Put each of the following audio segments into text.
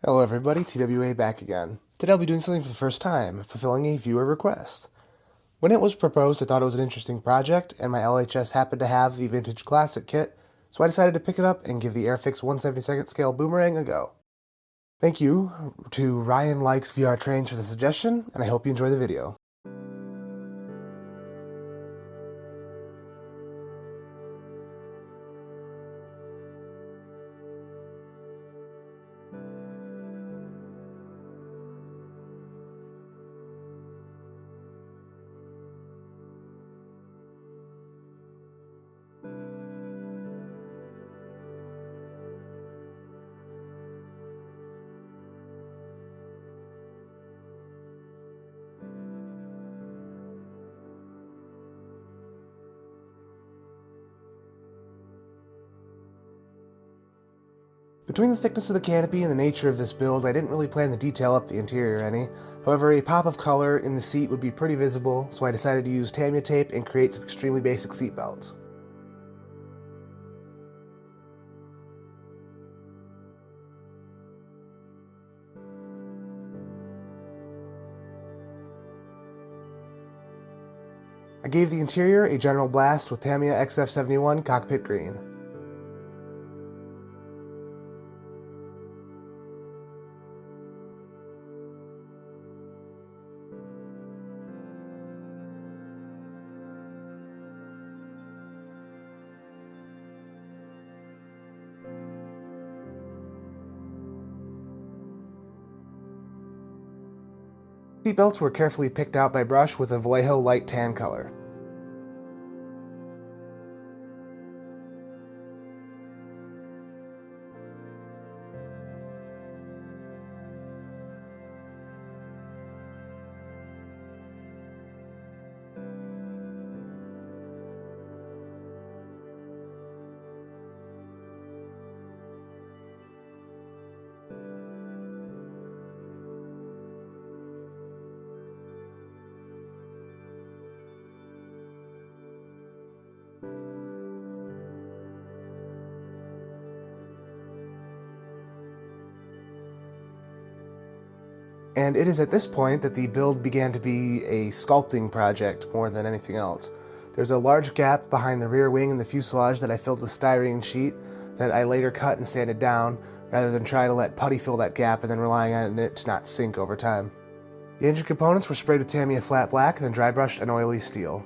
Hello everybody, TWA back again. Today I'll be doing something for the first time, fulfilling a viewer request. When it was proposed, I thought it was an interesting project, and my LHS happened to have the Vintage Classic kit, so I decided to pick it up and give the Airfix 1/72nd scale Boomerang a go. Thank you to Ryan Likes VR Trains for the suggestion, and I hope you enjoy the video. Between the thickness of the canopy and the nature of this build, I didn't really plan to detail up the interior any. However, a pop of color in the seat would be pretty visible, so I decided to use Tamiya tape and create some extremely basic seat belts. I gave the interior a general blast with Tamiya XF71 Cockpit Green. Seatbelts were carefully picked out by brush with a Vallejo light tan color. And it is at this point that the build began to be a sculpting project more than anything else. There's a large gap behind the rear wing and the fuselage that I filled with styrene sheet that I later cut and sanded down, rather than try to let putty fill that gap and then relying on it to not sink over time. The engine components were sprayed with Tamiya flat black and then dry brushed an oily steel.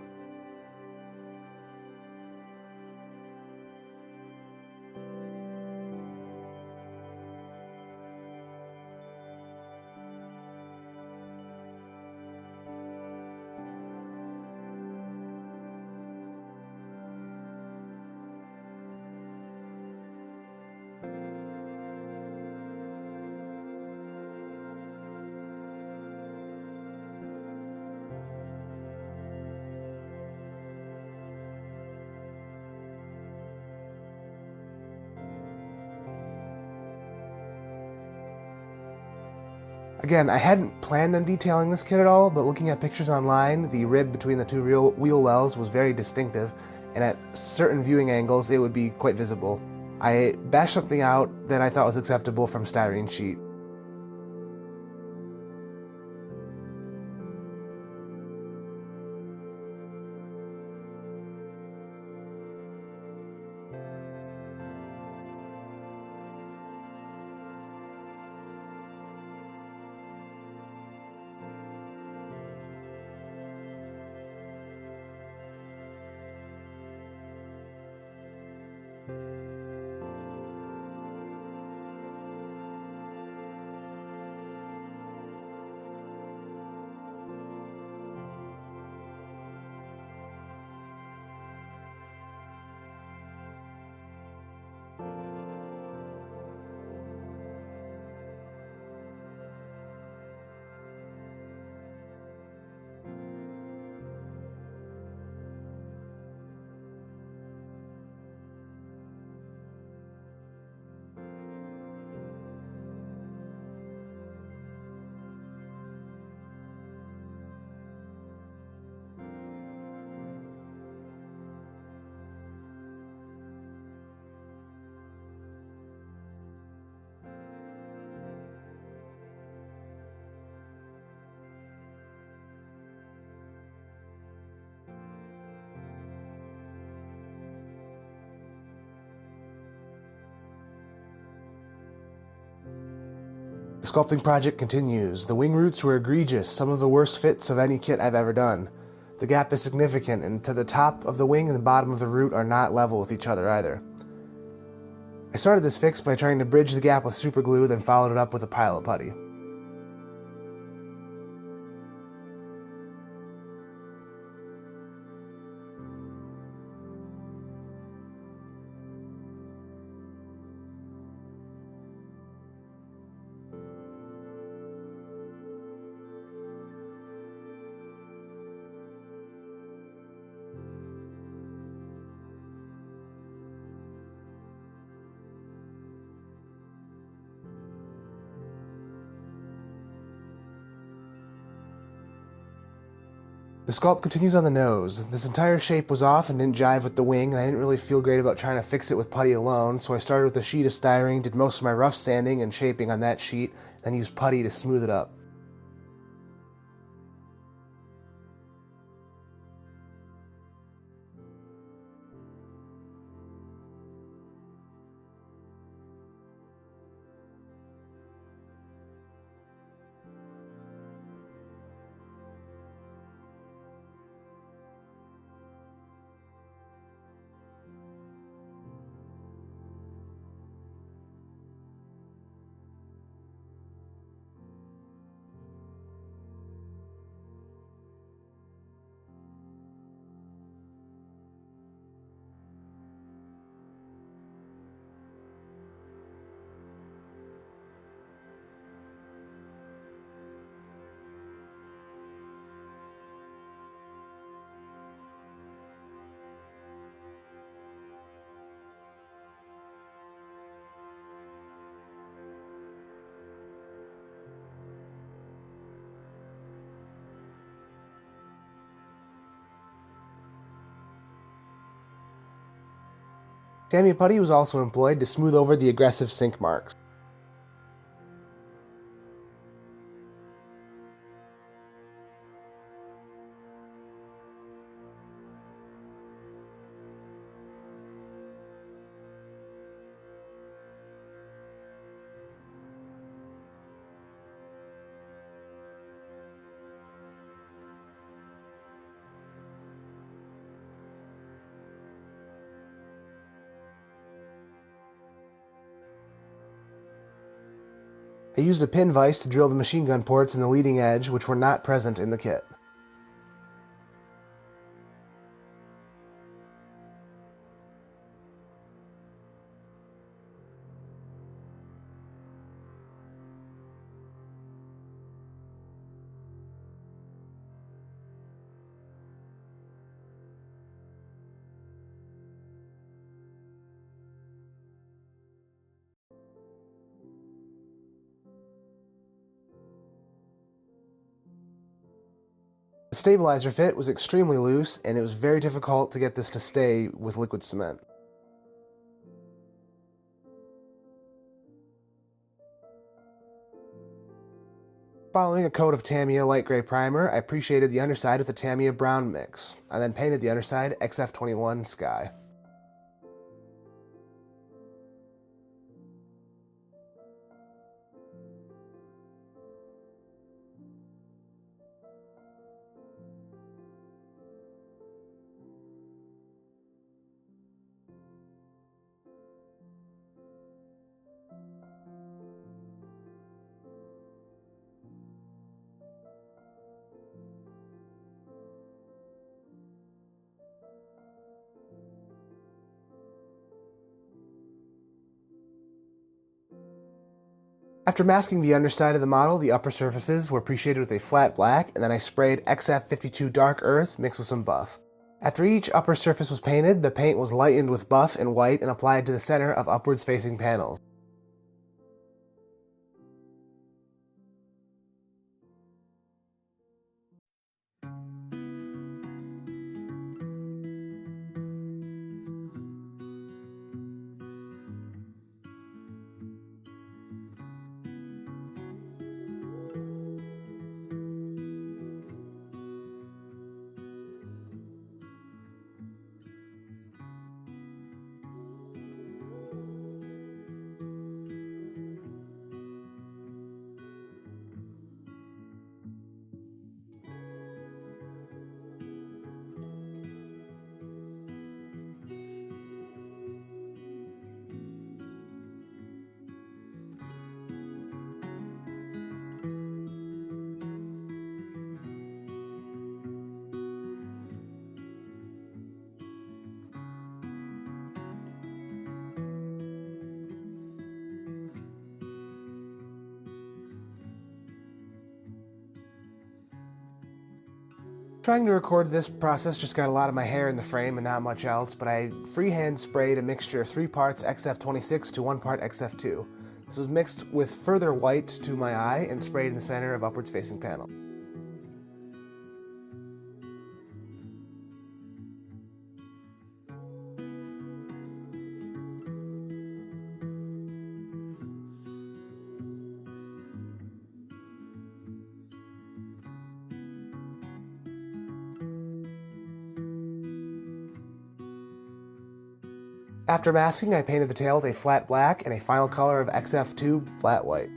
Again, I hadn't planned on detailing this kit at all, but looking at pictures online, the rib between the two wheel wells was very distinctive, and at certain viewing angles it would be quite visible. I bashed something out that I thought was acceptable from styrene sheet. sculpting project continues. The wing roots were egregious, some of the worst fits of any kit I've ever done. The gap is significant, and to the top of the wing and the bottom of the root are not level with each other either. I started this fix by trying to bridge the gap with super glue, then followed it up with a pile of putty. The sculpt continues on the nose. This entire shape was off and didn't jive with the wing, and I didn't really feel great about trying to fix it with putty alone, so I started with a sheet of styrene, did most of my rough sanding and shaping on that sheet, then used putty to smooth it up. Tamiya putty was also employed to smooth over the aggressive sink marks. I used a pin vise to drill the machine gun ports in the leading edge, which were not present in the kit. The stabilizer fit was extremely loose, and it was very difficult to get this to stay with liquid cement. Following a coat of Tamiya light gray primer, I pre-shaded the underside with a Tamiya brown mix. I then painted the underside XF21 Sky. After masking the underside of the model, the upper surfaces were pre-shaded with a flat black, and then I sprayed XF52 Dark Earth mixed with some buff. After each upper surface was painted, the paint was lightened with buff and white and applied to the center of upwards facing panels. Trying to record this process just got a lot of my hair in the frame and not much else, but I freehand sprayed a mixture of 3 parts XF26 to 1 part XF2. This was mixed with further white to my eye and sprayed in the center of upwards facing panel. After masking, I painted the tail with a flat black and a final color of XF2 flat white.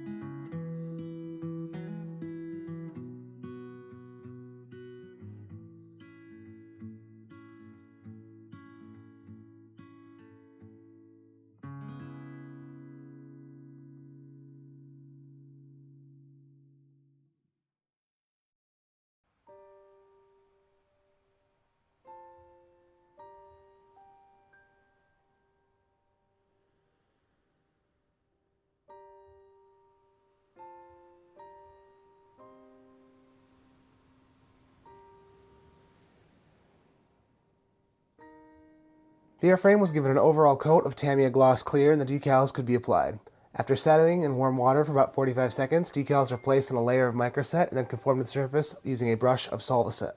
The airframe was given an overall coat of Tamiya Gloss Clear and the decals could be applied. After settling in warm water for about 45 seconds, decals are placed on a layer of microset and then conformed to the surface using a brush of Solvaset.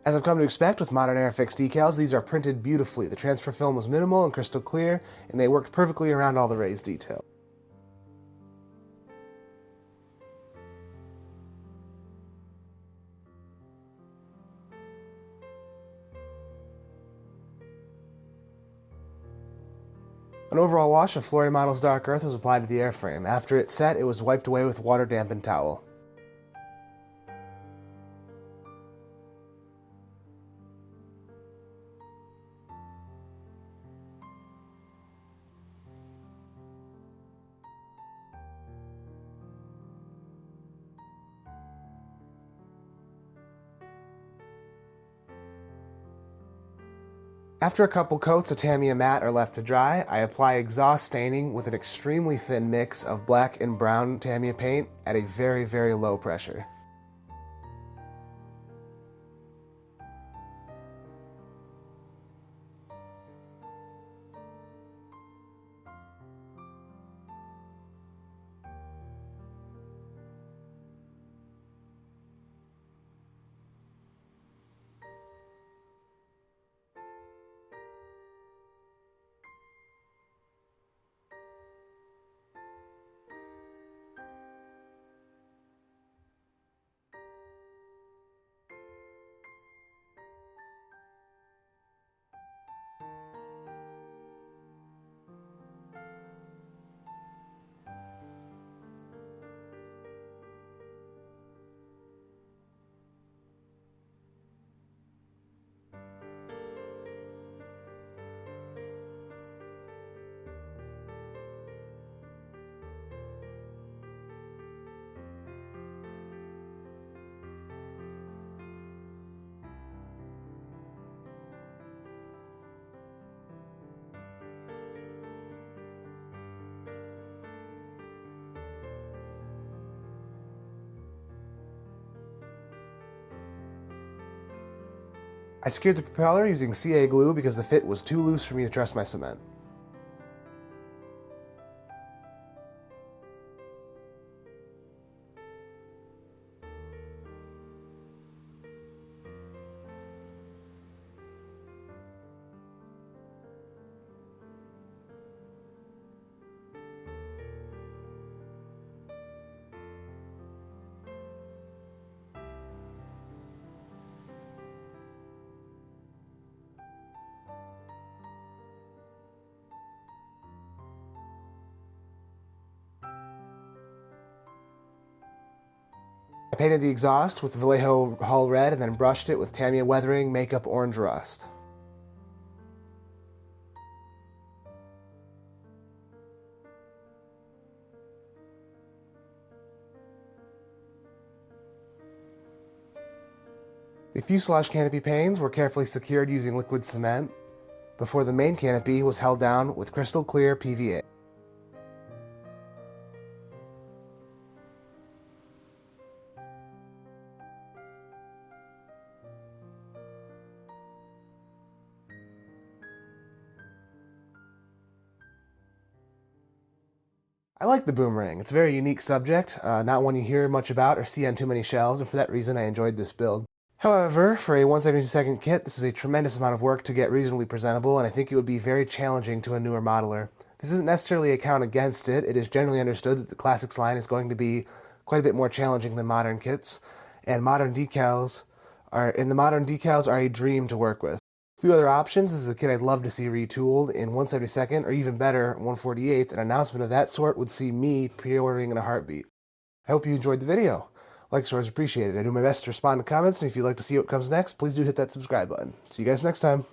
As I've come to expect with modern Airfix decals, these are printed beautifully. The transfer film was minimal and crystal clear, and they worked perfectly around all the raised detail. An overall wash of Flory Model's Dark Earth was applied to the airframe. After it set, it was wiped away with water-dampened towel. After a couple coats of Tamiya matte are left to dry, I apply exhaust staining with an extremely thin mix of black and brown Tamiya paint at a very, very low pressure. I secured the propeller using CA glue because the fit was too loose for me to trust my cement. I painted the exhaust with Vallejo Hull Red and then brushed it with Tamiya Weathering Makeup Orange Rust. The fuselage canopy panes were carefully secured using liquid cement before the main canopy was held down with crystal clear PVA. I like the Boomerang. It's a very unique subject, not one you hear much about or see on too many shelves, and for that reason I enjoyed this build. However, for a 1/72 kit, this is a tremendous amount of work to get reasonably presentable, and I think it would be very challenging to a newer modeler. This isn't necessarily a count against it. It is generally understood that the Classics line is going to be quite a bit more challenging than modern kits, and the modern decals are a dream to work with. A few other options. This is a kit I'd love to see retooled in 1/72 or even better, 1/48. An announcement of that sort would see me pre-ordering in a heartbeat. I hope you enjoyed the video. Likes are always appreciated. I do my best to respond to comments, and if you'd like to see what comes next, please do hit that subscribe button. See you guys next time.